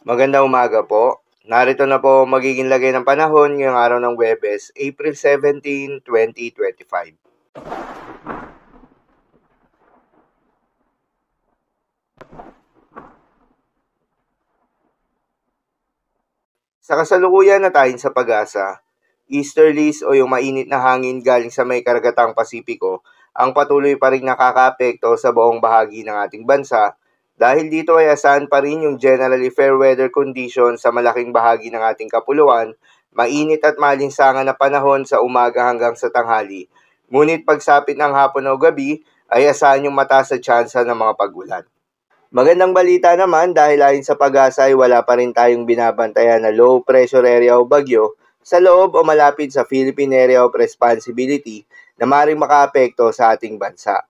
Magandang umaga po. Narito na po magiging lagay ng panahon ngayong araw ng Huwebes, April 17, 2025. Sa kasalukuyan na tayo sa pag-asa, easterlies o yung mainit na hangin galing sa may karagatang Pasipiko ang patuloy pa rin nakakaapekto sa buong bahagi ng ating bansa. Dahil dito ay asahan pa rin yung generally fair weather condition sa malaking bahagi ng ating kapuluan, mainit at malinsangan na panahon sa umaga hanggang sa tanghali. Ngunit pagsapit ng hapon o gabi ay asahan yung mataas sa tsansa ng mga pag-ulan. Magandang balita naman dahil ayon sa pag-asa ay wala pa rin tayong binabantayan na low pressure area o bagyo sa loob o malapit sa Philippine Area of Responsibility na maaaring makaapekto sa ating bansa.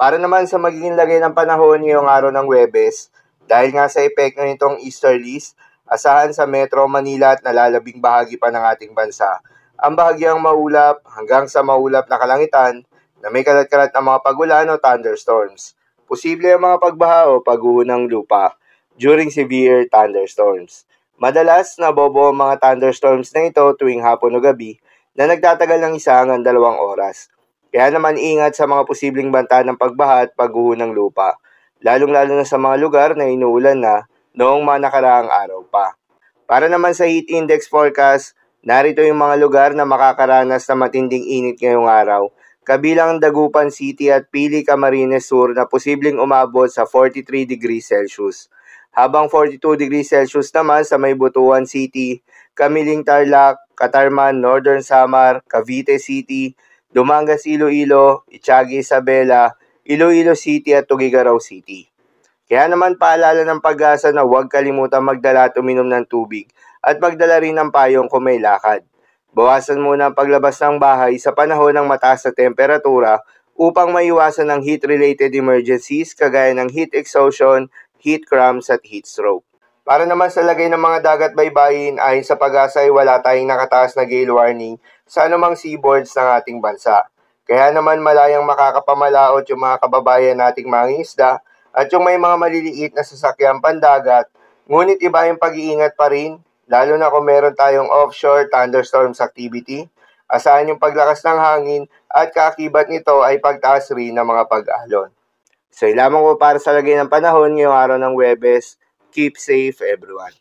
Para naman sa magiging lagay ng panahon ngayong araw ng Huwebes, dahil nga sa epekto nitong easterlies, asahan sa Metro Manila at nalalabing bahagi pa ng ating bansa ang bahagyang maulap hanggang sa maulap na kalangitan na may kalat-kalat na mga pag-ulan o thunderstorms. Posible ang mga pagbaha o pag-uho ng lupa during severe thunderstorms. Madalas nabobo ang mga thunderstorms na ito tuwing hapon o gabi na nagtatagal ng 1 hanggang 2 oras. Kaya naman ingat sa mga posibleng banta ng pagbaha at pag-uho ng lupa, lalong-lalo na sa mga lugar na inuulan na noong mga nakaraang araw pa. Para naman sa heat index forecast, narito yung mga lugar na makakaranas ng matinding init ngayong araw, kabilang Dagupan City at Pili, Camarines Sur na posibleng umabot sa 43 degrees Celsius. Habang 42 degrees Celsius naman sa may Butuan City, Kamiling Tarlac, Catarman, Northern Samar, Cavite City, Dumangas Iloilo, Itiagi Isabela, Iloilo City at Tuguegarao City. Kaya naman paalala ng pag-asa na huwag kalimutan magdala at uminom ng tubig at magdala rin ng payong kung may lakad. Bawasan muna ang paglabas ng bahay sa panahon ng mataas na temperatura upang maiwasan ang heat-related emergencies kagaya ng heat exhaustion, heat cramps at heat stroke. Para naman sa lagay ng mga dagat baybayin, ayon sa pag-asa ay wala tayong nakataas na gale warning sa anumang seaboards ng ating bansa. Kaya naman malayang makakapamalaot yung mga kababayan nating mangingisda at yung may mga maliliit na sasakyan pandagat, ngunit iba yung pag-iingat pa rin, lalo na kung meron tayong offshore thunderstorms activity, asahan yung paglakas ng hangin at kaakibat nito ay pagtaas rin ng mga pag-alon. So, lamang po para sa lagay ng panahon ngayong araw ng Huwebes. Keep safe everyone.